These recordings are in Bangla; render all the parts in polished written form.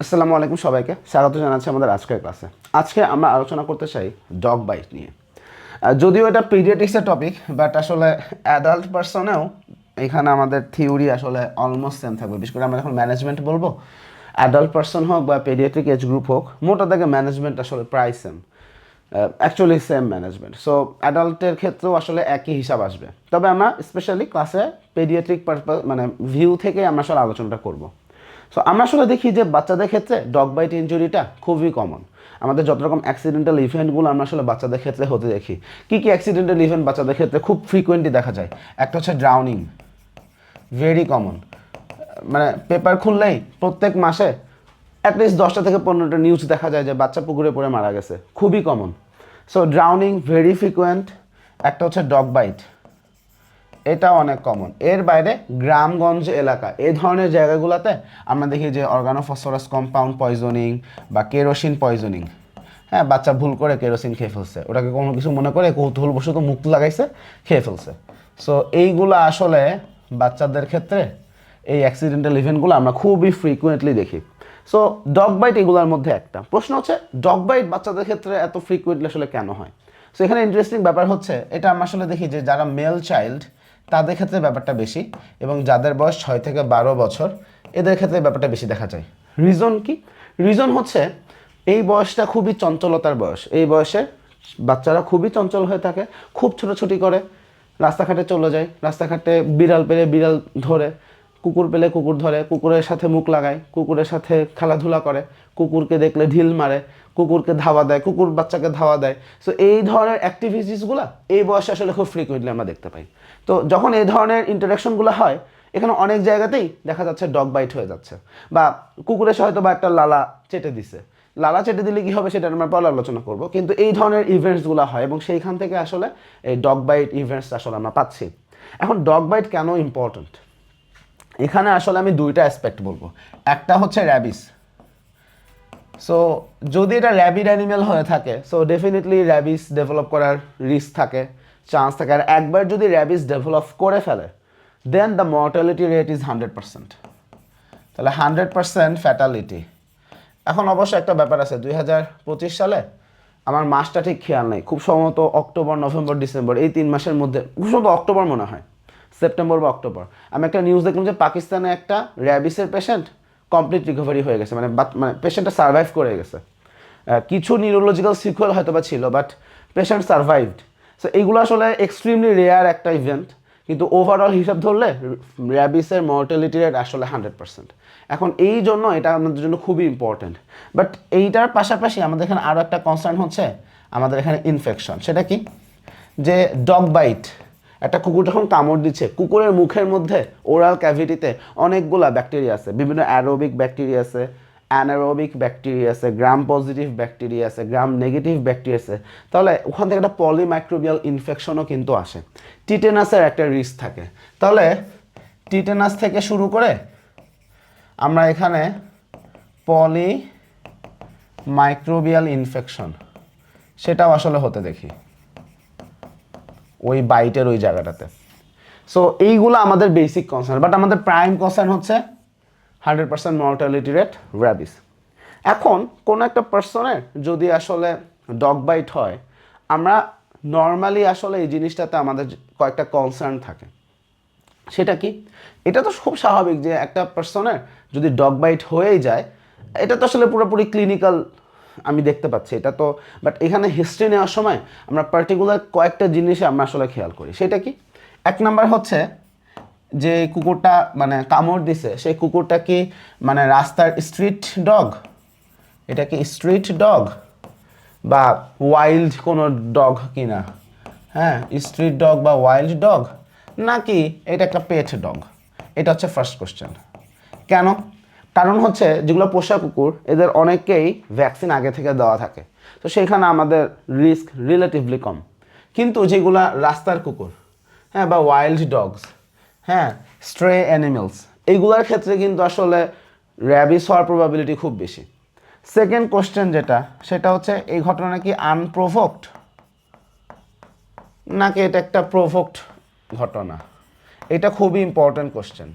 আসসালামু আলাইকুম সবাইকে স্বাগত জানাচ্ছি আমাদের আজকের ক্লাসে। আজকে আমরা আলোচনা করতে চাই ডগ বাইট নিয়ে। যদিও এটা পিডিয়াট্রিক্সের টপিক, বাট আসলে অ্যাডাল্ট পার্সনেও এখানে আমাদের থিওরি আসলে অলমোস্ট সেম থাকবে। বিশেষ করে আমরা যখন ম্যানেজমেন্ট বলবো, অ্যাডাল্ট পার্সন হোক বা পেডিয়াট্রিক এজ গ্রুপ হোক, মোটা দাগে ম্যানেজমেন্ট আসলে প্রায় same, actually same management. So অ্যাডাল্টের ক্ষেত্রেও আসলে একই হিসাব আসবে, তবে আমরা স্পেশালি ক্লাসে পেডিয়াট্রিক পারপাস মানে ভিউ থেকে আমরা আসলে আলোচনাটা করব। সো আমরা আসলে দেখি যে বাচ্চাদের ক্ষেত্রে ডগ বাইট ইনজুরিটা খুবই কমন। আমাদের যত রকম অ্যাক্সিডেন্টাল ইভেন্টগুলো আমরা আসলে বাচ্চাদের ক্ষেত্রে হতে দেখি। কী কী অ্যাক্সিডেন্টাল ইভেন্ট বাচ্চাদের ক্ষেত্রে খুব ফ্রিকোয়েন্টলি দেখা যায়? একটা হচ্ছে ড্রাউনিং, ভেরি কমন। মানে পেপার খুললেই প্রত্যেক মাসে অ্যাটলিস্ট 10টা থেকে 15টা নিউজ দেখা যায় যে বাচ্চা পুকুরে পড়ে মারা গেছে, খুবই common. So drowning very frequent. একটা হচ্ছে ডগ বাইট, এটাও অনেক কমন। এর বাইরে গ্রামগঞ্জ এলাকা, এই ধরনের জায়গাগুলোতে আমরা দেখি যে অর্গানোফসফরাস কম্পাউন্ড পয়জনিং বা কেরোসিন পয়জনিং। হ্যাঁ, বাচ্চা ভুল করে কেরোসিন খেয়ে ফেলছে, ওটাকে কোনো কিছু মনে করে কৌতূহলবশত মুখ লাগাইছে, খেয়ে ফেলছে। সো এইগুলো আসলে বাচ্চাদের ক্ষেত্রে এই অ্যাক্সিডেন্টাল ইভেন্টগুলো আমরা খুবই ফ্রিকুয়েন্টলি দেখি। সো ডগ বাইট এগুলোর মধ্যে একটা। প্রশ্ন হচ্ছে ডগ বাইট বাচ্চাদের ক্ষেত্রে এত ফ্রিকুয়েন্টলি আসলে কেন হয়? সো এখানে ইন্টারেস্টিং ব্যাপার হচ্ছে, এটা আমরা আসলে দেখি যে যারা মেল চাইল্ড তাদের ক্ষেত্রে ব্যাপারটা বেশি, এবং যাদের বয়স 6 থেকে 12 বছর এদের ক্ষেত্রে ব্যাপারটা বেশি দেখা যায়। রিজন কি? রিজন হচ্ছে এই বয়সটা খুবই চঞ্চলতার বয়স। এই বয়সে বাচ্চারা খুবই চঞ্চল হয়ে থাকে, খুব ছোটাছুটি করে, রাস্তাঘাটে চলে যায়, রাস্তাঘাটে বিড়াল পেলে বিড়াল ধরে, কুকুর পেলে কুকুর ধরে, কুকুরের সাথে মুখ লাগায়, কুকুরের সাথে খেলাধুলা করে, কুকুরকে দেখলে ঢিল মারে, কুকুরকে ধাওয়া দেয়, কুকুর বাচ্চাকে ধাওয়া দেয়। সো এই ধরনের অ্যাক্টিভিটিসগুলো এই বয়সে আসলে খুব ফ্রিকুয়েন্টলি আমরা দেখতে পাই। তো যখন এই ধরনের ইন্টারাকশনগুলো হয়, এখানে অনেক জায়গাতেই দেখা যাচ্ছে ডগ বাইট হয়ে যাচ্ছে, বা কুকুরের হয়তো বা একটা লালা চেটে দিছে। লালা চেটে দিলে কী হবে সেটা আমরা পরে আলোচনা করব, কিন্তু এই ধরনের ইভেন্টসগুলো হয় এবং সেইখান থেকে আসলে এই ডগ বাইট ইভেন্টস আসলে আমরা পাচ্ছি। এখন ডগ বাইট কেন ইম্পর্ট্যান্ট? এখানে আসলে আমি দুইটা অ্যাসপেক্ট বলবো। একটা হচ্ছে র্যাবিস। সো যদি এটা র্যাবিড অ্যানিমেল হয়ে থাকে, সো ডেফিনেটলি র্যাবিস ডেভেলপ করার রিস্ক থাকে, চান্স থাকে। আর একবার যদি র্যাবিস ডেভেলপ করে ফেলে, দেন দ্য মর্টালিটি রেট ইজ 100%। তাহলে 100% ফ্যাটালিটি। এখন অবশ্য একটা ব্যাপার আছে, 2025 সালে আমার মাসটা ঠিক খেয়াল নেই, খুব সম্ভবত অক্টোবর, নভেম্বর, ডিসেম্বর, এই 3 মাসের মধ্যে, খুব সম্ভবত অক্টোবর মনে হয়, সেপ্টেম্বর বা অক্টোবর, আমি একটা নিউজ দেখলাম যে পাকিস্তানে একটা র্যাবিসের পেশেন্ট কমপ্লিট রিকভারি হয়ে গেছে, মানে পেশেন্টটা সার্ভাইভ করে গেছে। কিছু নিউরোলজিক্যাল সিকুয়েল হয়তো বা ছিল, বাট পেশেন্ট সার্ভাইভড। সো এইগুলো আসলে এক্সট্রিমলি রেয়ার একটা ইভেন্ট, কিন্তু ওভারঅল হিসাব ধরলে র্যাবিসের মর্টালিটি রেট আসলে 100%। এখন এই জন্য এটা আমাদের জন্য খুবই ইম্পর্ট্যান্ট। বাট এইটার পাশাপাশি আমাদের এখানে আরও একটা কনসার্ন হচ্ছে আমাদের এখানে ইনফেকশন। সেটা কি? যে ডগ বাইট, একটা কুকুর যখন কামড় দিচ্ছে, কুকুরের মুখের মধ্যে ওরাল ক্যাভিটিতে অনেকগুলা ব্যাকটেরিয়া আছে, বিভিন্ন অ্যারোবিক ব্যাকটেরিয়া আছে, অ্যানারোবিক ব্যাকটেরিয়া আছে, গ্রাম পজিটিভ ব্যাকটেরিয়া আছে, গ্রাম নেগেটিভ ব্যাকটেরিয়া আছে। তাহলে ওখান থেকে একটা পলিমাইক্রোবিয়াল ইনফেকশনও কিন্তু আসে। টিটেনাসের একটা রিস্ক থাকে। তাহলে টিটেনাস থেকে শুরু করে আমরা এখানে পলিমাইক্রোবিয়াল ইনফেকশন সেটাও আসলে হতে দেখি ওই বাইটের ওই জায়গাটাতে। সো এইগুলো আমাদের বেসিক কনসার্ন, বাট আমাদের প্রাইম কনসার্ন হচ্ছে 100% মর্টালিটি রেট, র্যাবিস। এখন কোনো একটা পার্সনের যদি আসলে ডগ বাইট হয়, আমরা নর্মালি আসলে এই জিনিসটাতে আমাদের কয়েকটা কনসার্ন থাকে। সেটা কি? এটা তো খুব স্বাভাবিক যে একটা পার্সনের যদি ডগ বাইট হয়েই যায়, এটা তো আসলে পুরোপুরি ক্লিনিক্যাল আমি দেখতে পাচ্ছি এটা তো। বাট এখানে হিস্ট্রি নেওয়ার সময় আমরা পার্টিকুলার কয়েকটা জিনিসে আমরা আসলে খেয়াল করি। সেটা কি? এক নাম্বার হচ্ছে যে কুকুরটা মানে কামড় দিছে, সেই কুকুরটা কি মানে রাস্তার স্ট্রিট ডগ, এটা কি স্ট্রিট ডগ বা ওয়াইল্ড কোনো ডগ কিনা? হ্যাঁ, স্ট্রিট ডগ বা ওয়াইল্ড ডগ, নাকি এটা একটা পেট ডগ? এটা হচ্ছে ফার্স্ট কোশ্চেন। কেন? কারণ হচ্ছে যেগুলো পোষা কুকুর, এদের অনেককেই ভ্যাকসিন আগে থেকে দেওয়া থাকে, তো সেইখানে আমাদের রিস্ক রিলেটিভলি কম। কিন্তু যেগুলা রাস্তার কুকুর, হ্যাঁ, বা ওয়াইল্ড ডগস, হ্যাঁ, স্ট্রে অ্যানিমেলস, এইগুলোর ক্ষেত্রে কিন্তু আসলে র্যাবিস হওয়ার প্রবাবিলিটি খুব বেশি। সেকেন্ড কোশ্চেন যেটা, সেটা হচ্ছে এই ঘটনা কি আনপ্রোভোকড, নাকি এটা একটা প্রোভোকড ঘটনা? এটা খুবই ইম্পর্ট্যান্ট কোশ্চেন।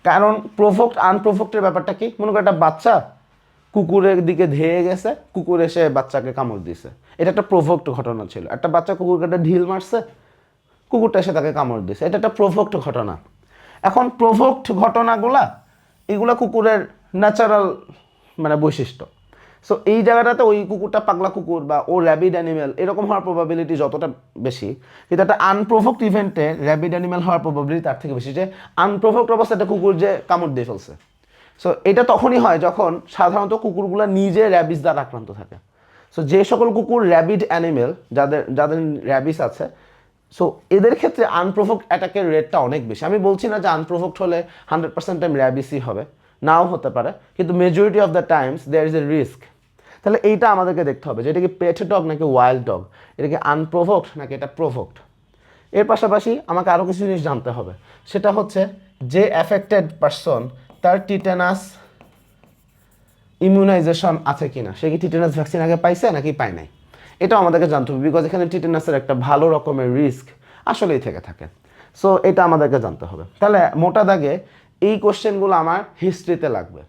কারণ প্রোভোক্ট আনপ্রোভোক্টের ব্যাপারটা কি, মনে করো একটা বাচ্চা কুকুরের দিকে ধেয়ে গেছে, কুকুর এসে বাচ্চাকে কামড় দিছে, এটা একটা প্রোভোক্ট ঘটনা ছিল। একটা বাচ্চা কুকুরকে একটা ঢিল মারছে, কুকুরটা এসে তাকে কামড় দিছে, এটা একটা প্রোভোক্ট ঘটনা। এখন প্রোভোক্ট ঘটনাগুলা এগুলা কুকুরের ন্যাচারাল মানে বৈশিষ্ট্য। সো এই জায়গাটাতে ওই কুকুরটা পাগলা কুকুর বা ও র্যাবিড অ্যানিমেল এরকম হওয়ার প্রবাবিলিটি যতটা বেশি, কিন্তু একটা আনপ্রোভোক্ট ইভেন্টে র্যাবিড অ্যানিমেল হওয়ার প্রবাবিলিটি তার থেকে বেশি, যে আনপ্রোভোক্ট অবস্থায় একটা কুকুর যে কামড় দিয়ে ফেলছে। সো এটা তখনই হয় যখন সাধারণত কুকুরগুলো নিজে র্যাবিস দ্বারা আক্রান্ত থাকে। সো যে সকল কুকুর র্যাবিড অ্যানিমেল, যাদের যাদের র্যাবিস আছে, সো এদের ক্ষেত্রে আনপ্রোভোক্ট অ্যাটাকের রেটটা অনেক বেশি। আমি বলছি না যে আনপ্রোভোক্ট হলে 100% টাইম র্যাবিসই হবে, নাও হতে পারে, কিন্তু majority of the times there is a risk. তাহলে এইটা আমাদেরকে দেখতে হবে যে এটা কি পেট ডগ নাকি ওয়াইল্ড ডগ, এটা কি আনপ্রোভোক্ট নাকি এটা প্রোভোক্ট। এর পাশাপাশি আমাকে আরও কিছু জিনিস জানতে হবে, সেটা হচ্ছে যে অ্যাফেক্টেড পারসন তার টিটেনাস ইমিউনাইজেশন আছে কিনা, সে কি টিটেনাস ভ্যাকসিন আগে পাইছে নাকি পায় নাই, এটাও আমাদেরকে জানতে হবে, বিকজ এখানে টিটেনাসের একটা ভালো রকমের রিস্ক আসলেই থেকে থাকে। সো এটা আমাদেরকে জানতে হবে। তাহলে মোটা দাগে এই কোশ্চেনগুলো আমার হিস্ট্রিতে লাগবে।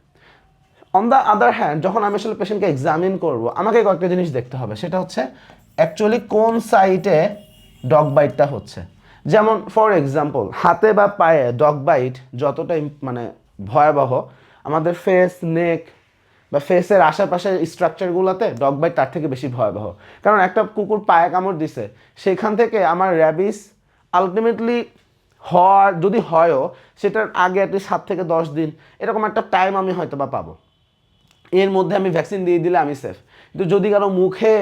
অন দ্য আদার হ্যান্ড, যখন আমি আসলে পেশেন্টকে এক্সামিন করবো, আমাকে কয়েকটা জিনিস দেখতে হবে, সেটা হচ্ছে অ্যাকচুয়ালি কোন সাইটে ডগ বাইটটা হচ্ছে। যেমন ফর এক্সাম্পল, হাতে বা পায়ে ডগ বাইট যতটা মানে ভয়াবহ, আমাদের ফেস, নেক বা ফেসের আশেপাশের স্ট্রাকচারগুলোতে ডগ বাইট তার থেকে বেশি ভয়াবহ। কারণ একটা কুকুর পায়ে কামড় দিছে, সেখান থেকে আমার র্যাবিস আলটিমেটলি হওয়ার, যদি হয়ও সেটার আগে অ্যাটলিস্ট 7 থেকে 10 দিন এরকম একটা টাইম আমি হয়তো বা পাবো, এর মধ্যে আমি ভ্যাকসিন দিয়ে দিলে আমি সেফ। কিন্তু যদি কারো মুখে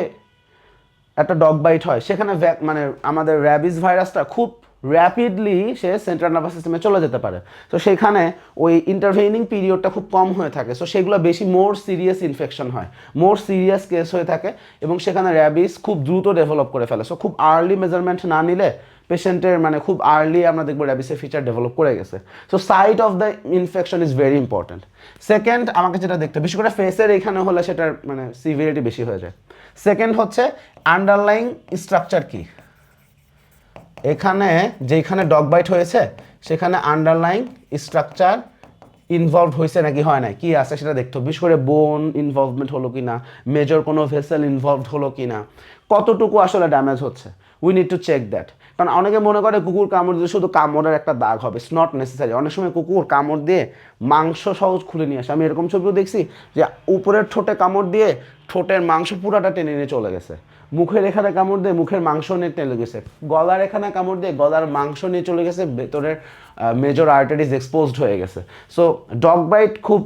একটা ডগ বাইট হয়, সেখানে মানে আমাদের র্যাবিস ভাইরাসটা খুব র্যাপিডলি সে সেন্ট্রাল নার্ভাস সিস্টেমে চলে যেতে পারে। তো সেখানে ওই ইন্টারভেনিং পিরিয়ডটা খুব কম হয়ে থাকে। সো সেগুলো বেশি মোর সিরিয়াস ইনফেকশন হয়, মোর সিরিয়াস কেস হয়ে থাকে, এবং সেখানে র্যাবিস খুব দ্রুত ডেভেলপ করে ফেলে। সো খুব আর্লি মেজারমেন্ট না নিলে পেশেন্টের মানে খুব আর্লি আমরা দেখবো র্যাবিসের ফিচার ডেভেলপ করে গেছে। So site of the infection is very important. Second, আমাকে যেটা দেখতে, বিশেষ করে ফেসের এখানে হলে সেটার মানে সিভিয়ারিটি বেশি হয়ে যায়। সেকেন্ড হচ্ছে আন্ডারলাইং স্ট্রাকচার কি, এখানে যেখানে ডগ বাইট হয়েছে সেখানে আন্ডারলাইং স্ট্রাকচার ইনভলভ হয়েছে নাকি হয় নাই, কি আছে সেটা দেখতে হবে। বিশেষ করে বোন ইনভলভমেন্ট হলো কি না, মেজর কোনো ভেসেল ইনভলভড হলো কি না, কতটুকু আসলে ড্যামেজ হচ্ছে, we need to check that. কারণ অনেকে মনে করে কুকুর কামড় দিয়ে শুধু কামড়ের একটা দাগ হবে, ইটস নট নেসেসারি। অনেক সময় কুকুর কামড় দিয়ে মাংস সহজ খুলে নিয়ে আসে। আমি এরকম ছবিও দেখছি যে উপরের ঠোঁটে কামড় দিয়ে ঠোঁটের মাংস পুরাটা টেনে নিয়ে চলে গেছে, মুখের এখানে কামড় দিয়ে মুখের মাংস নিয়ে চলে গেছে, গলার এখানে কামড় দিয়ে গলার মাংস নিয়ে চলে গেছে, ভেতরের মেজর আর্টারিজ এক্সপোজড হয়ে গেছে। সো ডগ বাইট খুব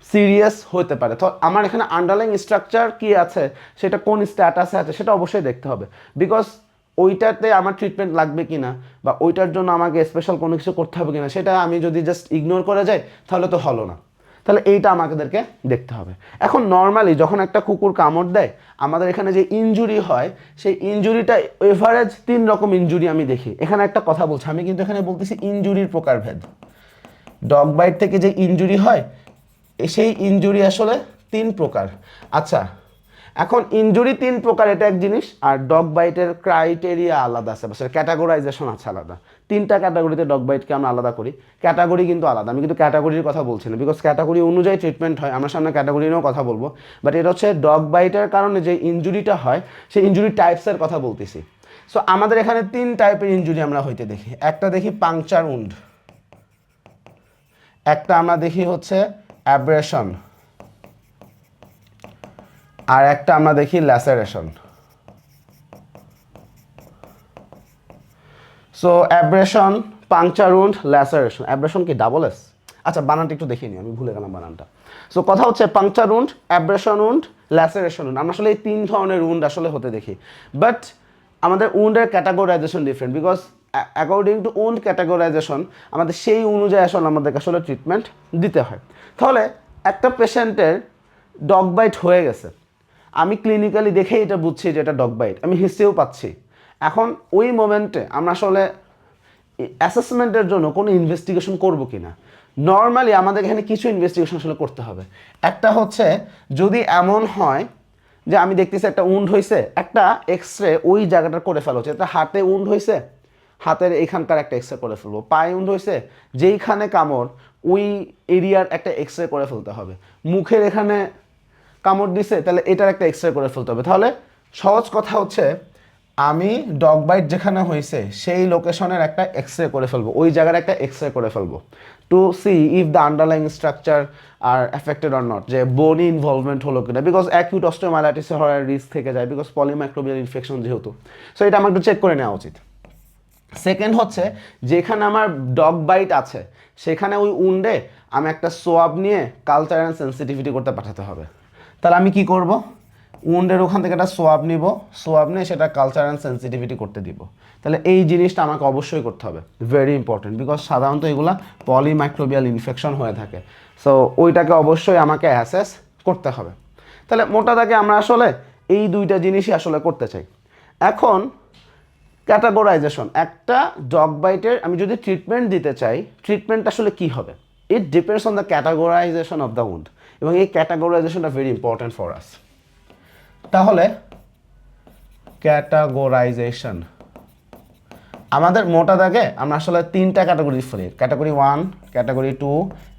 সিরিয়াস হতে পারে। তো আমার এখানে আন্ডারলাইং স্ট্রাকচার কি আছে, সেটা কোন স্ট্যাটাসে আছে, সেটা অবশ্যই দেখতে হবে। বিকজ ওইটাতে আমার ট্রিটমেন্ট লাগবে কিনা বা ওইটার জন্য আমাকে স্পেশাল কোনো কিছু করতে হবে কিনা, সেটা আমি যদি জাস্ট ইগনোর করে যাই তাহলে তো হলো না। তাহলে এইটা আমাদেরকে দেখতে হবে। এখন নর্মালি যখন একটা কুকুর কামড় দেয়, আমাদের এখানে যে ইনজুরি হয়, সেই ইনজুরিটা এভারেজ 3 রকম ইনজুরি আমি দেখি। এখানে একটা কথা বলছি, আমি কিন্তু এখানে বলতেছি ইনজুরির প্রকারভেদ। ডগ বাইট থেকে যে ইনজুরি হয়, সেই ইনজুরি আসলে 3 প্রকার। আচ্ছা, এখন ইনজুরি 3 প্রকার, এটা এক জিনিস, আর ডগ বাইটের ক্রাইটেরিয়া আলাদা আছে, বা ক্যাটাগরাইজেশন আছে আলাদা। 3টা ক্যাটাগরিতে ডগ বাইটকে আমরা আলাদা করি, ক্যাটাগরি কিন্তু আলাদা। আমি কিন্তু ক্যাটাগরির কথা বলছি না, বিকজ ক্যাটাগরি অনুযায়ী ট্রিটমেন্ট হয়, আমরা সামনে ক্যাটাগরি নিয়েও কথা বলবো। বাট এটা হচ্ছে ডগ বাইটের কারণে যে ইনজুরিটা হয়, সেই ইনজুরি টাইপসের কথা বলতেছি। সো আমাদের এখানে 3 টাইপের ইনজুরি আমরা হইতে দেখি। একটা দেখি পাংচার উন্ড, একটা আমরা দেখি হচ্ছে অ্যাব্রেশন, আর একটা আমরা দেখি laceration. So abrasion, puncture wound, laceration. Abrasion কি ডাবল এস? আচ্ছা, বানানটা একটু দেখিয়ে নিই, আমি ভুলে গেলাম বানানটা। সো কথা হচ্ছে puncture wound, abrasion wound, laceration wound. আমরা আসলে এই 3 ধরনের উন্ড আসলে হতে দেখি। বাট আমাদের উন্ডের categorization different, because according to wound categorization আমাদের সেই অনুযায়ী আসলে আমাদেরকে আসলে ট্রিটমেন্ট দিতে হয়। তাহলে একটা পেশেন্টের ডগ বাইট হয়ে গেছে, আমি ক্লিনিক্যালি দেখেই এটা বুঝছি যে এটা ডগ বাইট, আমি হিস্ট্রিও পাচ্ছি। এখন ওই মোমেন্টে আমরা আসলে অ্যাসেসমেন্টের জন্য কোনো ইনভেস্টিগেশন করবো কি না। নর্মালি আমাদের এখানে কিছু ইনভেস্টিগেশন আসলে করতে হবে। একটা হচ্ছে, যদি এমন হয় যে আমি দেখতেছি একটা উন্ড হয়েছে, একটা এক্স রে ওই জায়গাটা করে ফেলা হচ্ছে। একটা হাতে উন্ড হয়েছে, হাতের এইখানকার একটা এক্স রে করে ফেলবো। পায়ে উন্ড হয়েছে, যেইখানে কামড় ওই এরিয়ার একটা এক্স রে করে ফেলতে হবে। মুখের এখানে কামড় দিছে, তাহলে এটার একটা এক্স রে করে ফেলতে হবে। তাহলে সহজ কথা হচ্ছে আমি ডগ বাইট যেখানে হয়েছে সেই লোকেশনের একটা এক্স রে করে ফেলবো, ওই জায়গার একটা এক্স রে করে ফেলবো to see if the underlying structure are affected or not, যে বোনি ইনভলভমেন্ট হলো কিনা, বিকজ অ্যাকিউট অস্টিওমাইলাইটিস হওয়ার রিস্ক থেকে যায়, বিকজ পলিমাইক্রোবিয়াল ইনফেকশন যেহেতু। সো এটা আমার একটু চেক করে নেওয়া উচিত। সেকেন্ড হচ্ছে যেখানে আমার ডগ বাইট আছে সেখানে ওই উন্ডে আমি একটা সোয়াব নিয়ে কালচার অ্যান্ড সেন্সিটিভিটি করতে পাঠাতে হবে। তাহলে আমি কি করব, উন্ডের ওখান থেকে একটা সোয়াব নিব, সোয়াব নিয়ে সেটা কালচার অ্যান্ড সেন্সিটিভিটি করতে দিব। তাহলে এই জিনিসটা আমাকে অবশ্যই করতে হবে, ভেরি ইম্পর্টেন্ট, বিকজ সাধারণত এগুলা পলিমাইক্রোবিয়াল ইনফেকশন হয়ে থাকে। সো ওইটাকে অবশ্যই আমাকে অ্যাসেস করতে হবে। তাহলে মোটা দাগে আমরা আসলে এই দুইটা জিনিসই আসলে করতে চাই। এখন ক্যাটাগরাইজেশন, একটা ডগ বাইটের আমি যদি ট্রিটমেন্ট দিতে চাই, ট্রিটমেন্ট আসলে কি হবে, it depends on the categorisation of the wound, এবং এই ক্যাটাগরাইজেশনটা ভেরি ইম্পর্টেন্ট ফর আস। তাহলে ক্যাটাগরাইজেশন আমাদের মোটা দাগে আমরা আসলে তিনটা ক্যাটাগরি ফেলি, ক্যাটাগরি 1, ক্যাটাগরি 2,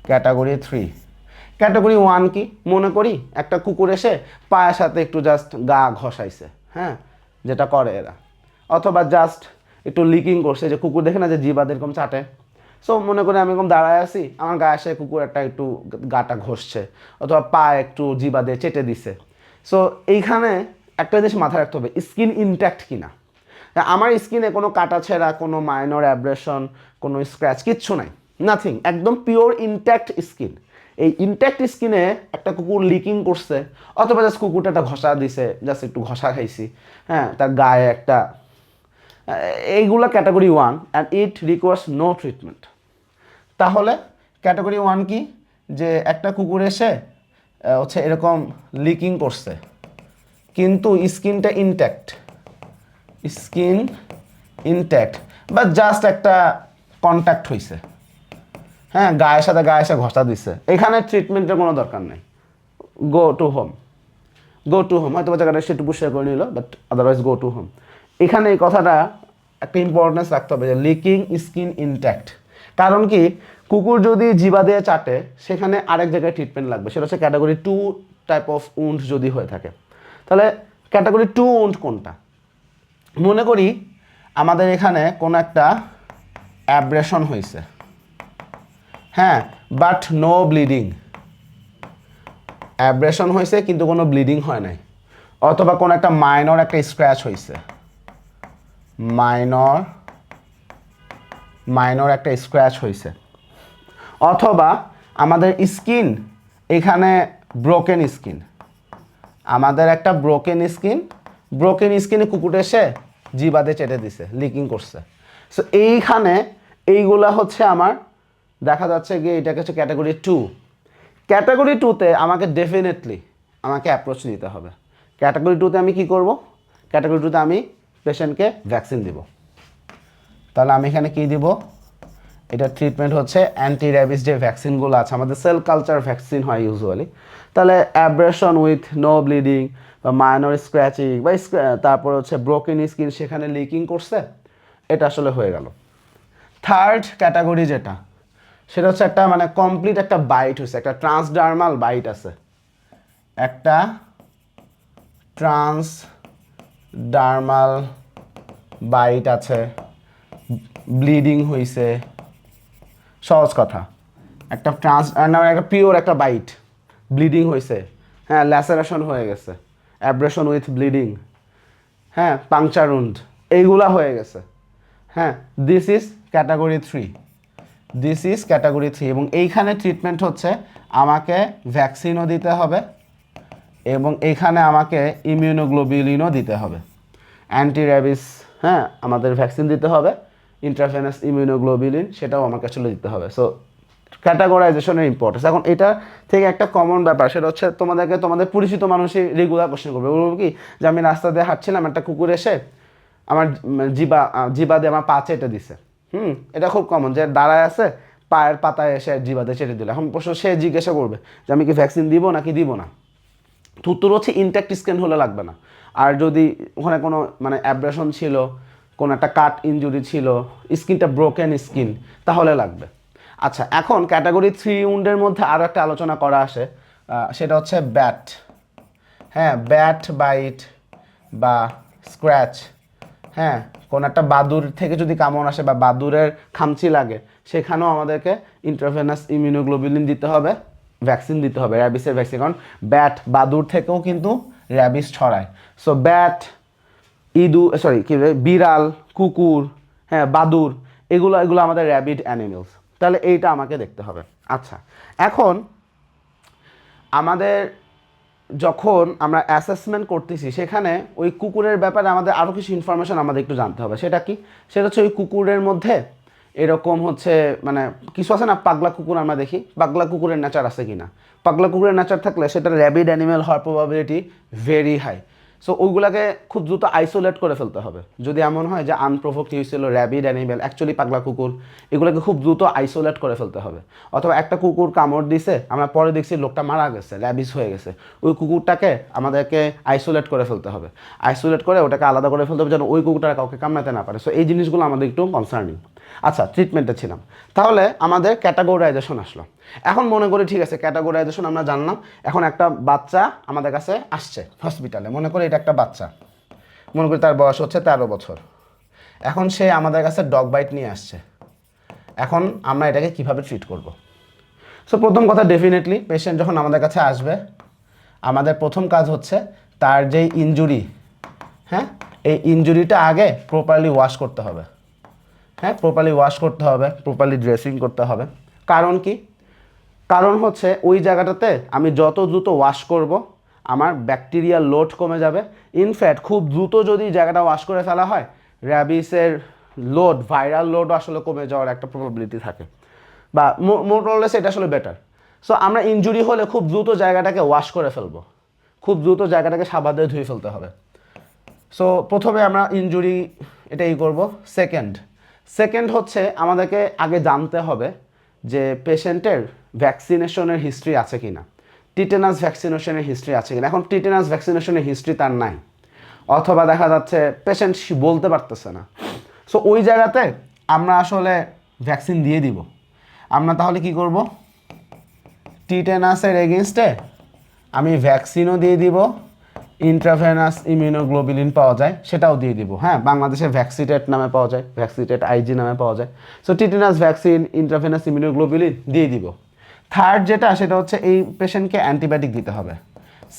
ক্যাটাগরি 3। ক্যাটাগরি 1 কি, মনে করি একটা কুকুর এসে পায়ের সাথে একটু জাস্ট গা ঘষাইছে, হ্যাঁ, যেটা করে এরা, অথবা জাস্ট একটু লিকিং করছে, যে কুকুর দেখে না যে জিবাদ এরকম চাটে। সো মনে করি আমি এরকম দাঁড়ায় আছি, আমার গায়ে এসে কুকুর একটা একটু গাটা ঘষছে, অথবা পা একটু জিবাদে চেটে দিছে। সো এইখানে একটা জিনিস মাথায় রাখতে হবে, স্কিন ইনট্যাক্ট কিনা। আমার স্কিনে কোনো কাটা ছেঁড়া, কোনো মাইনর অ্যাব্রেশন, কোনো স্ক্র্যাচ কিচ্ছু নাই, নাথিং, একদম পিওর ইনট্যাক্ট স্কিন। এই ইনট্যাক্ট স্কিনে একটা কুকুর লিকিং করছে, অথবা জাস্ট কুকুরটা একটা ঘষা দিছে, জাস্ট একটু ঘষা খাইছি, হ্যাঁ, তার গায়ে একটা, এইগুলো category 1 and it requires no treatment. তাহলে ক্যাটাগরি 1 কি, যে একটা কুকুর এসে হচ্ছে এরকম লিকিং করছে কিন্তু স্কিনটা ইনট্যাক্ট, স্কিন ইনট্যাক্ট, বা জাস্ট একটা কন্ট্যাক্ট হয়েছে, হ্যাঁ, গায়ের সাথে গায়ে এসে ঘষা দিচ্ছে, এখানে ট্রিটমেন্টের কোনো দরকার নেই, go to home, go to home. হয়তো জায়গাটা সে একটু শেয়ার করে নিল, but otherwise go to home. এখানে এই কথাটা একটা ইম্পর্টেন্স রাখতে হবে, যে লিকিং স্কিন ইনট্যাক্ট। কারণ কি, কুকুর যদি জিবা দিয়ে চাটে সেখানে আরেক জায়গায় ট্রিটমেন্ট লাগবে, সেটা হচ্ছে ক্যাটাগরি 2 টাইপ অফ উন্ড যদি হয়ে থাকে। তাহলে ক্যাটাগরি 2 উন্ড কোনটা, মনে করি আমাদের এখানে কোনো একটা অ্যাব্রেশন হয়েছে, হ্যাঁ, বাট নো ব্লিডিং, অ্যাব্রেশন হয়েছে কিন্তু কোনো ব্লিডিং হয় নাই, অথবা কোনো একটা মাইনর একটা স্ক্র্যাচ হয়েছে, মাইনর একটা স্ক্র্যাচ হয়েছে, অথবা আমাদের স্কিন এখানে ব্রোকেন স্কিন, আমাদের একটা ব্রোকেন স্কিনে কুকুর এসে জিবাদে চেটে দিছে, লিকিং করছে। সো এইখানে এইগুলা হচ্ছে আমার দেখা যাচ্ছে গিয়ে এটাকে হচ্ছে ক্যাটাগরি 2। ক্যাটাগরি 2তে আমাকে ডেফিনেটলি আমাকে অ্যাপ্রোচ নিতে হবে। ক্যাটাগরি 2তে আমি কি করব, ক্যাটাগরি 2তে আমি পেশেন্টকে ভ্যাকসিন দিব। তাহলে আমি এখানে কি দিব, এটা ট্রিটমেন্ট হচ্ছে অ্যান্টি র্যাবিস যে ভ্যাকসিনগুলো আছে, আমাদের সেল কালচার ভ্যাকসিন হয় ইউজুয়ালি। তাহলে অ্যাব্রেশন উইথ নো ব্লিডিং বা মাইনর স্ক্র্যাচিং বা তারপর হচ্ছে ব্রোকেন স্কিন, সেখানে লিকিং করছে, এটা আসলে হয়ে গেল। থার্ড ক্যাটাগরি যেটা, সেটা হচ্ছে একটা মানে কমপ্লিট একটা বাইট হয়েছে, একটা ট্রান্সডার্মাল বাইট আছে, একটা ট্রান্সডার্মাল বাইট আছে, ব্লিডিং হয়েছে, সহজ কথা একটা একটা পিওর একটা বাইট, ব্লিডিং হয়েছে, হ্যাঁ, ল্যাসারেশন হয়ে গেছে, অ্যাব্রেশন উইথ ব্লিডিং, হ্যাঁ, পাংচার উন্ড, এইগুলা হয়ে গেছে, হ্যাঁ, this is category 3, this is category 3। এবং এইখানে ট্রিটমেন্ট হচ্ছে আমাকে ভ্যাকসিনও দিতে হবে এবং এইখানে আমাকে ইমিউনোগ্লোবিউলিনও দিতে হবে, অ্যান্টি র্যাবিস, হ্যাঁ, আমাদের ভ্যাকসিন দিতে হবে, ইন্ট্রাভেনাস ইমিউনোগ্লোবিউলিন সেটাও আমাকে আসলে দিতে হবে। সো ক্যাটাগরাইজেশনের ইম্পর্টেন্স। এখন এটা থেকে একটা কমন ব্যাপার, সেটা হচ্ছে তোমাদের পরিচিত মানুষই রেগুলার কোশ্চেন করবে, বলবো কি যে আমি রাস্তা দিয়ে হাঁটছিলাম, একটা কুকুর এসে আমার জিবা দিয়ে আমার পা চেটে দিছে, এটা খুব কমন, যে দাঁড়ায় আছে পায়ের পাতায় এসে জিবাতে চেটে দিল। এখন প্রশ্ন সে জিজ্ঞাসা করবে যে আমি কি ভ্যাকসিন দিব নাকি দিব না, তো উত্তর হচ্ছে ইনট্যাক্ট স্কিন হলে লাগবে না, আর যদি ওখানে কোনো মানে অ্যাব্রেশন ছিল, কোনো একটা কাট ইনজুরি ছিল, স্কিনটা ব্রোকেন স্কিন, তাহলে লাগবে। আচ্ছা, এখন ক্যাটাগরি 3 উন্ডের মধ্যে আরও একটা আলোচনা করা আসে, সেটা হচ্ছে ব্যাট। হ্যাঁ, ব্যাট বাইট বা স্ক্র্যাচ, হ্যাঁ, কোনো একটা বাদুর থেকে যদি কামড় আসে বা বাদুরের খামচি লাগে, সেখানেও আমাদেরকে ইন্ট্রাভেনাস ইমিউনোগ্লোবুলিন দিতে হবে, ভ্যাকসিন দিতে হবে, র্যাবিসের ভ্যাকসিন। কারণ ব্যাট বাদুর থেকেও কিন্তু র্যাবিস ছড়ায়। সো ব্যাট, বিড়াল, কুকুর, হ্যাঁ, বাদুর, এগুলো আমাদের র্যাবিড অ্যানিমেলস। তাহলে এইটা আমাকে দেখতে হবে। আচ্ছা, এখন আমাদের যখন আমরা অ্যাসেসমেন্ট করতেছি, সেখানে ওই কুকুরের ব্যাপারে আমাদের আরও কিছু ইনফরমেশন আমাদের একটু জানতে হবে। সেটা কি? সেটা হচ্ছে ওই কুকুরের মধ্যে এরকম হচ্ছে মানে কিছু আছে না, পাগলা কুকুর আমরা দেখি, পাগলা কুকুরের নেচার আছে কি না। পাগলা কুকুরের নেচার থাকলে সেটা র্যাবিড অ্যানিমেল হওয়ার প্রবাবিলিটি ভেরি হাই। সো ওইগুলাকে খুব দ্রুত আইসোলেট করে ফেলতে হবে। যদি এমন হয় যে আনপ্রোভোকড ইউজ ছিল র্যাবিড অ্যানিমেল, অ্যাকচুয়ালি পাগলা কুকুর, এগুলোকে খুব দ্রুত আইসোলেট করে ফেলতে হবে। অথবা একটা কুকুর কামড় দিছে, আমরা পরে দেখছি লোকটা মারা গেছে, র্যাবিস হয়ে গেছে, ওই কুকুরটাকে আমাদেরকে আইসোলেট করে ফেলতে হবে। আইসোলেট করে ওটাকে আলাদা করে ফেলতে হবে যেন ওই কুকুরটা কাউকে কামড়াতে না পারে। সো এই জিনিসগুলো আমাদের একটু কনসার্নিং। আচ্ছা, ট্রিটমেন্টে ছিলাম, তাহলে আমাদের ক্যাটাগরাইজেশন আসলো। এখন মনে করি ঠিক আছে, ক্যাটাগরাইজেশন আমরা জানলাম। এখন একটা বাচ্চা আমাদের কাছে আসছে হসপিটালে, মনে করি এটা একটা বাচ্চা, মনে করি তার বয়স হচ্ছে 13 বছর। এখন সে আমাদের কাছে ডগ বাইট নিয়ে আসছে। এখন আমরা এটাকে কিভাবে ট্রিট করব? সো প্রথম কথা, ডেফিনেটলি পেশেন্ট যখন আমাদের কাছে আসবে, আমাদের প্রথম কাজ হচ্ছে তার যেই ইনজুরি, হ্যাঁ, এই ইনজুরিটা আগে প্রপারলি ওয়াশ করতে হবে। হ্যাঁ, প্রপারলি ওয়াশ করতে হবে, প্রপারলি ড্রেসিং করতে হবে। কারণ কি? কারণ হচ্ছে ওই জায়গাটাতে আমি যত দ্রুত ওয়াশ করব, আমার ব্যাকটেরিয়াল লোড কমে যাবে। ইনফ্যাক্ট খুব দ্রুত যদি জায়গাটা ওয়াশ করে ফেলা হয়, র্যাবিসের লোড, ভাইরাল লোড আসলে কমে যাওয়ার একটা প্রবাবিলিটি থাকে, বা মোরলেস এটা আসলে বেটার। সো আমরা ইনজুরি হলে খুব দ্রুত জায়গাটাকে ওয়াশ করে ফেলবো, খুব দ্রুত জায়গাটাকে সাবান দিয়ে ধুয়ে ফেলতে হবে। সো প্রথমে আমরা ইনজুরি এটাই করব। সেকেন্ড হচ্ছে আমাদেরকে আগে জানতে হবে যে পেশেন্টের ভ্যাকসিনেশনের হিস্ট্রি আছে কি না, টিটেনাস ভ্যাকসিনেশনের হিস্ট্রি আছে কিনা। এখন টিটেনাস ভ্যাকসিনেশনের হিস্ট্রি তার নাই, অথবা দেখা যাচ্ছে পেশেন্ট বলতে পারতেছে না। সো ওই জায়গাতে আমরা আসলে ভ্যাকসিন দিয়ে দিব। আমরা তাহলে কি করব? টিটেনাসের এগেনস্টে আমি ভ্যাকসিনও দিয়ে দিব, ইন্ট্রাভেনাস ইমিউনোগ্লোবুলিন পাওয়া যায় সেটাও দিয়ে দিব। হ্যাঁ, বাংলাদেশে ভ্যাক্সিটেট নামে পাওয়া যায়, ভ্যাক্সিটেট আইজি নামে পাওয়া যায়। So tetanus vaccine, intravenous immunoglobulin দিয়ে দিব। থার্ড যেটা, সেটা হচ্ছে এই পেশেন্টকে অ্যান্টিবায়োটিক দিতে হবে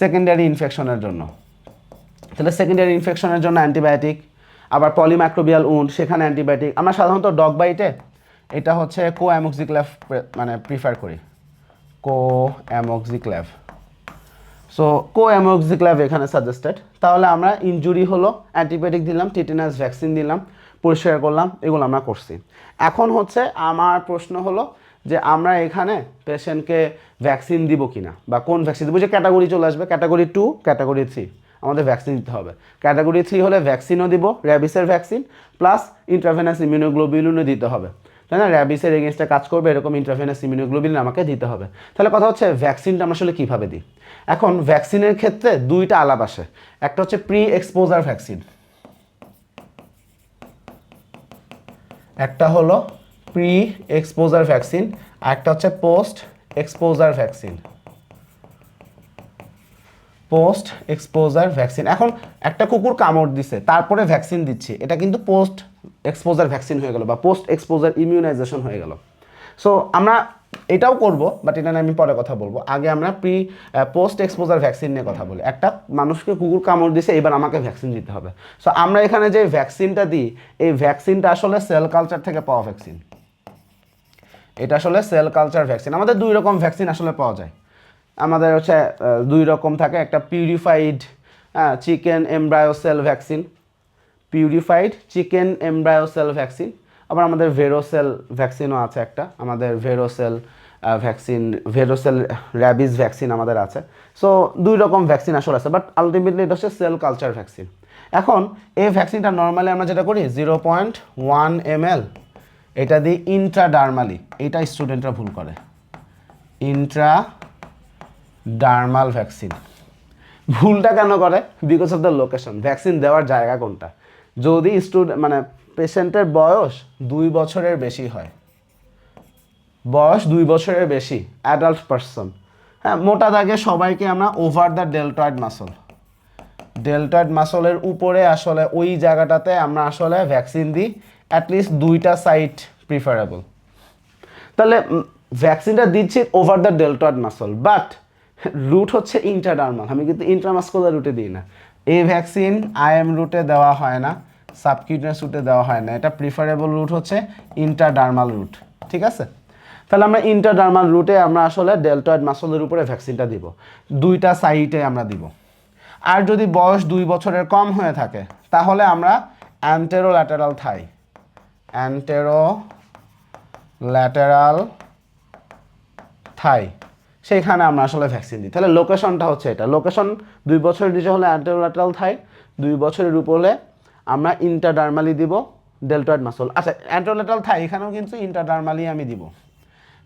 সেকেন্ডারি ইনফেকশনের জন্য। তাহলে সেকেন্ডারি ইনফেকশনের জন্য অ্যান্টিবায়োটিক, আবার পলিমাইক্রোবিয়াল উন্ড, সেখানে অ্যান্টিবায়োটিক। আমরা সাধারণত ডগ বাইটে এটা হচ্ছে কোঅ্যামোক্সিক্ল্যাভ মানে প্রিফার করি, কোঅ্যামোক্সিক্ল্যাভ। সো কোঅ্যামোক্সিক্ল্যাভ এখানে সাজেস্টেড। তাহলে আমরা ইনজুরি হলো, অ্যান্টিবায়োটিক দিলাম, টিটেনাস ভ্যাকসিন দিলাম, পরিষ্কার করলাম, এগুলো আমরা করছি। এখন হচ্ছে আমার প্রশ্ন হলো যে আমরা এখানে পেশেন্টকে ভ্যাকসিন দিব কি না, বা কোন ভ্যাকসিন দেবো। যে ক্যাটাগরি চলে আসবে, ক্যাটাগরি 2, ক্যাটাগরি 3, আমাদের ভ্যাকসিন দিতে হবে। ক্যাটাগরি 3 হলে ভ্যাকসিনও দিব, র্যাবিসের ভ্যাকসিন প্লাস ইন্ট্রাভেনাস ইমিউনোগ্লোবুলিনও দিতে হবে, তাই না? র্যাবিসের এগেনস্টে কাজ করবে এরকম ইন্ট্রাভেনাস ইমিউনোগ্লোবুলিন আমাকে দিতে হবে। তাহলে কথা হচ্ছে ভ্যাকসিনটা আমরা আসলে কীভাবে দিই। এখন ভ্যাকসিনের ক্ষেত্রে দুইটা আলাপ আসে, একটা হচ্ছে প্রি এক্সপোজার ভ্যাকসিন, একটা হলো প্রি এক্সপোজার ভ্যাকসিন, আর একটা হচ্ছে post exposure vaccine. Post exposure vaccine, এখন একটা কুকুর কামড় দিছে তারপরে ভ্যাকসিন দিচ্ছি, এটা কিন্তু পোস্ট এক্সপোজার ভ্যাকসিন হয়ে গেল বা পোস্ট এক্সপোজার ইমিউনাইজেশন হয়ে গেল। সো আমরা এটাও করব, বাট এটা নিয়ে আমি পরে কথা বলবো। আগে আমরা পোস্ট এক্সপোজার ভ্যাকসিন নিয়ে কথা বলি। একটা মানুষকে কুকুর কামড় দিছে, এবার আমাকে ভ্যাকসিন দিতে হবে। সো আমরা এখানে যে ভ্যাকসিনটা দিই, এই ভ্যাকসিনটা আসলে সেল কালচার থেকে পাওয়া ভ্যাকসিন। এটা আসলে সেল কালচার ভ্যাকসিন। আমাদের দুই রকম ভ্যাকসিন আসলে পাওয়া যায়। আমাদের হচ্ছে দুই রকম থাকে, একটা purified chicken embryo cell vaccine, purified chicken embryo cell vaccine. আবার আমাদের ভেরোসেল ভ্যাকসিনও আছে একটা, আমাদের vero cell vaccine, vero cell rabies vaccine আমাদের আছে। সো দুই রকম ভ্যাকসিন আসলে আছে, বাট আলটিমেটলি এটা হচ্ছে সেল কালচার ভ্যাকসিন। এখন এই ভ্যাকসিনটা নর্মালি আমরা যেটা করি 0.1 ml, এটা দিয়ে ইন্ট্রাডার্মালি, এটা স্টুডেন্টরা ভুল করে, ইন্ট্রাডার্মাল ভ্যাকসিন। ভুলটা কেন করে? Because of the location, vaccine দেওয়ার জায়গা কোনটা, যদি মানে পেশেন্টের বয়স 2 বছরের বেশি হয়, বয়স 2 বছরের বেশি, অ্যাডাল্ট পারসন, হ্যাঁ, মোটা দাগে সবাইকে আমরা over the deltoid muscle, deltoid মাসলের উপরে আসলে ওই জায়গাটাতে আমরা আসলে ভ্যাকসিন দিই, অ্যাটলিস্ট 2টা সাইট প্রিফারেবল। তাহলে ভ্যাকসিনটা দিচ্ছি over the deltoid muscle, but route হচ্ছে ইন্টারডার্মাল, আমি কিন্তু ইন্ট্রামাস্কুলার রুটে দিই না। এই ভ্যাকসিন আইএম রুটে দেওয়া হয় না, সাবকিউটেনিয়াস রুটে দেওয়া হয় না, এটা প্রিফারেবল রুট হচ্ছে ইন্টারডার্মাল রুট, ঠিক আছে? তাহলে আমরা ইন্টারডার্মাল রুটে আমরা আসলে ডেলটয়েড মাসলের উপরে ভ্যাকসিনটা দিব, 2টা সাইটে আমরা দিব। আর যদি বয়স 2 বছরের কম হয়ে থাকে তাহলে আমরা অ্যান্টেরোল্যাটেরাল থাই, অ্যান্টেরোল্যাটেরাল থাই, সেইখানে আমরা আসলে ভ্যাকসিন দিই। তাহলে লোকেশনটা হচ্ছে এটা, লোকেশন 2 বছরের নিচে হলে অ্যান্টেরোল্যাটেরাল থাই, 2 বছরের উপর হলে আমরা ইন্টারডার্মালি দিব ডেলটয়েড মাসল। আচ্ছা, অ্যান্টেরোল্যাটেরাল থাই এখানেও কিন্তু ইন্টারডার্মালি আমি দিব।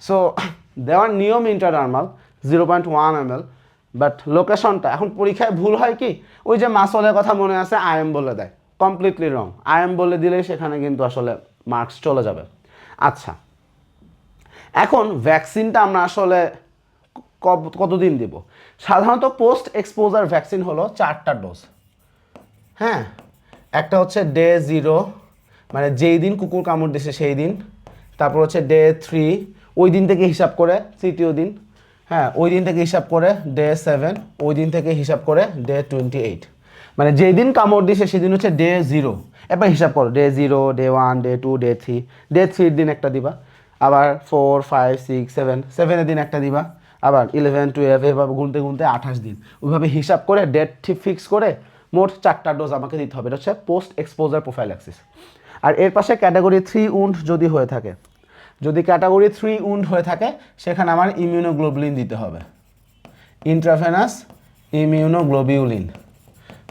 সো দেওয়ার নিয়ম ইন্টারডার্মাল 0.1 ml, বাট লোকেশনটা এখন পরীক্ষায় ভুল হয় কি, ওই যে মাসলের কথা মনে আছে আইএম বলে দেয়, কমপ্লিটলি রং, আইএম বলে দিলে সেখানে কিন্তু আসলে মার্কস চলে যাবে। আচ্ছা, এখন ভ্যাকসিনটা আমরা আসলে কতদিন দিব? সাধারণত পোস্ট এক্সপোজার ভ্যাকসিন হলো 4টা ডোজ, হ্যাঁ, একটা হচ্ছে ডে 0, মানে যেই দিন কুকুর কামড় দিছে সেই দিন, তারপর হচ্ছে ডে 3, ওই দিন থেকে হিসাব করে তৃতীয় দিন, হ্যাঁ, ওই দিন থেকে হিসাব করে ডে 7, ওই দিন থেকে হিসাব করে ডে 28, মানে যেই দিন কামড় দিছে সেদিন হচ্ছে ডে 0, এবার হিসাব করো day 0, day 1, day 2, day 3, day 3 দিন একটা দিবা, আবার 4, 5, 6, 7 দিন একটা দিবা, আবার 11, 12, এভাবে গুনতে গুনতে 28 দিন, ওইভাবে হিসাব করে ডেট ঠিক ফিক্স করে মোট 4টা ডোজ আমাকে দিতে হবে। এটা হচ্ছে পোস্ট এক্সপোজার প্রোফাইল্যাক্সিস। আর এর পাশে ক্যাটাগরি 3 উন্ড যদি হয়ে থাকে, যদি ক্যাটাগরি 3 উন্ড হয়ে থাকে সেখানে আমার ইমিউনোগ্লোবুলিন দিতে হবে, intravenous immunoglobulin.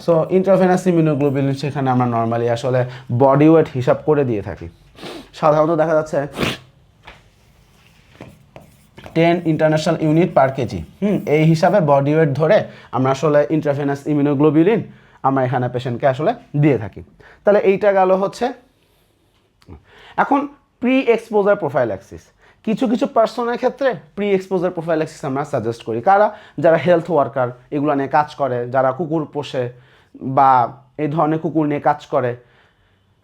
So intravenous immunoglobulin সেখানে আমরা নর্মালি আসলে বডি ওয়েট হিসাব করে দিয়ে থাকি, সাধারণত দেখা যাচ্ছে 10 ইন্টারন্যাশনাল ইউনিট পার কেজি, এই হিসাবে বডি ওয়েট ধরে আমরা আসলে ইন্ট্রাভেনাস ইমিউনোগ্লোবিউলিন আমরা এখানে পেশেন্টকে আসলে দিয়ে থাকি। তাহলে এইটা গেল হচ্ছে। এখন প্রি এক্সপোজার প্রোফাইল্যাক্সিস, কিছু কিছু পার্সনের ক্ষেত্রে প্রি এক্সপোজার প্রোফাইল্যাক্সিস আমরা সাজেস্ট করি, কারা? যারা হেলথ ওয়ার্কার, এগুলো নিয়ে কাজ করে, যারা কুকুর পোষে বা এই ধরনের কুকুর নিয়ে কাজ করে।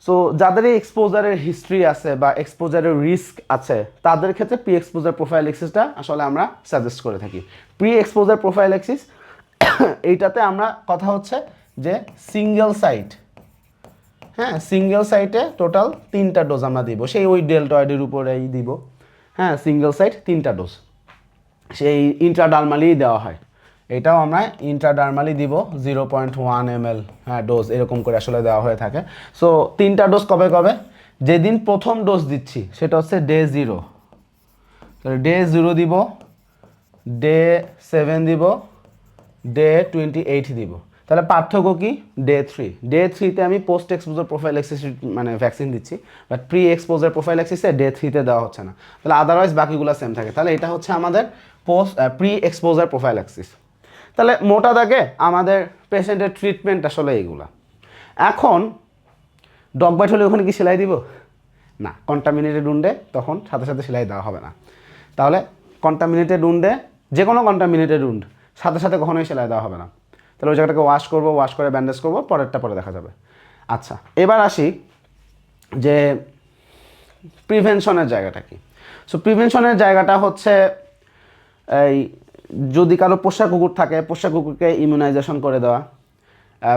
সো যাদের এই এক্সপোজারের হিস্ট্রি আছে বা এক্সপোজারের রিস্ক আছে তাদের ক্ষেত্রে প্রি এক্সপোজার প্রোফাইল্যাক্সিসটা আসলে আমরা সাজেস্ট করে থাকি। প্রি এক্সপোজার প্রোফাইল্যাক্সিস এইটাতে আমরা কথা হচ্ছে যে সিঙ্গেল সাইট, হ্যাঁ, সিঙ্গেল সাইটে টোটাল 3টা ডোজ আমরা দিব, সেই ওই ডেলটয়েডের উপরেই দিব, হ্যাঁ, সিঙ্গেল সাইট 3টা ডোজ, সেই ইন্ট্রাডার্মালি দেওয়া হয়, এটাও আমরা ইন্ট্রাডার্মালি দিব 0.1 ml, হ্যাঁ, ডোজ এরকম করে আসলে দেওয়া হয়ে থাকে। সো 3টা ডোজ কবে কবে? যেদিন প্রথম ডোজ দিচ্ছি সেটা হচ্ছে ডে 0, তাহলে ডে 0 দিব, ডে 7 দিব, ডে 28 দিব। তাহলে পার্থক্য কি? ডে 3, ডে 3তে আমি পোস্ট এক্সপোজার প্রোফাইল্যাক্সিস মানে ভ্যাকসিন দিচ্ছি, বাট প্রি এক্সপোজার প্রোফাইল্যাক্সিসে ডে 3তে দেওয়া হচ্ছে না, তাহলে আদারওয়াইজ বাকিগুলো সেম থাকে। তাহলে এটা হচ্ছে আমাদের প্রি এক্সপোজার প্রোফাইল্যাক্সিস। তাহলে মোটা দাগে আমাদের পেশেন্টের ট্রিটমেন্ট আসলে এইগুলা। এখন ডগ বাইট হলে ওখানে কি সেলাই দিব? না, কন্টামিনেটেড উন্ডে তখন সাথে সাথে সেলাই দেওয়া হবে না। তাহলে কন্টামিনেটেড উন্ডে, যে কোনো কন্টামিনেটেড উন্ড সাথে সাথে কখনোই সেলাই দেওয়া হবে না। তাহলে ওই জায়গাটাকে ওয়াশ করবো, ওয়াশ করে ব্যান্ডেজ করবো, পরেরটা পরে দেখা যাবে। আচ্ছা, এবার আসি যে প্রিভেনশনের জায়গাটা কি। সো প্রিভেনশনের জায়গাটা হচ্ছে এই যদি কারো পোষা কুকুর থাকে, পোষা কুকুরকে ইমিউনাইজেশন করে দেওয়া,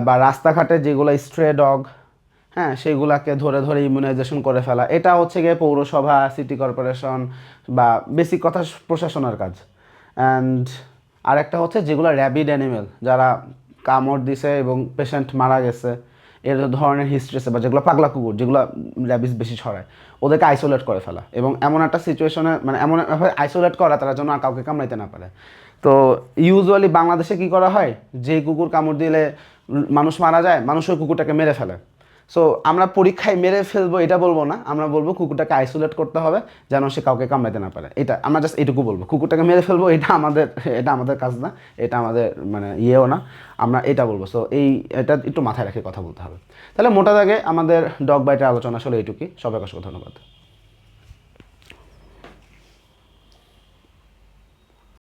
বা রাস্তাঘাটে যেগুলো স্ট্রে ডগ, হ্যাঁ, সেইগুলাকে ধরে ধরে ইমিউনাইজেশন করে ফেলা, এটা হচ্ছে গিয়ে পৌরসভা, সিটি কর্পোরেশন বা বেসিক কথা প্রশাসনের কাজ। অ্যান্ড আরেকটা হচ্ছে যেগুলো র্যাবিড অ্যানিমেল, যারা কামড় দিছে এবং পেশেন্ট মারা গেছে, এর ধরনের হিস্ট্রি আছে, বা যেগুলো পাগলা কুকুর যেগুলো র্যাবিস বেশি ছড়ায়, ওদেরকে আইসোলেট করে ফেলা, এবং এমন একটা সিচুয়েশনে মানে এমনভাবে আইসোলেট করা তারা যেন আর কাউকে কামড়াইতে না পারে। তো ইউজুয়ালি বাংলাদেশে কি করা হয়, যে কুকুর কামড় দিলে মানুষ মারা যায়, মানুষ ওই কুকুরটাকে মেরে ফেলে। সো আমরা পরীক্ষায় মেরে ফেলবো এটা বলবো না, আমরা বলবো কুকুরটাকে আইসোলেট করতে হবে যেন সে কাউকে কামড়াতে না পারে। এটা আমরা জাস্ট এটুকু বলবো, কুকুরটাকে মেরে ফেলবো এটা আমাদের কাজ না, এটা আমাদের মানে ইয়েও না, আমরা এটা বলবো। সো এটা একটু মাথায় রেখে কথা বলতে হবে। তাহলে মোটা দাগে আমাদের ডগ বাইটের আলোচনা আসলে এইটুকুই। সবাইকে অসংখ্য ধন্যবাদ।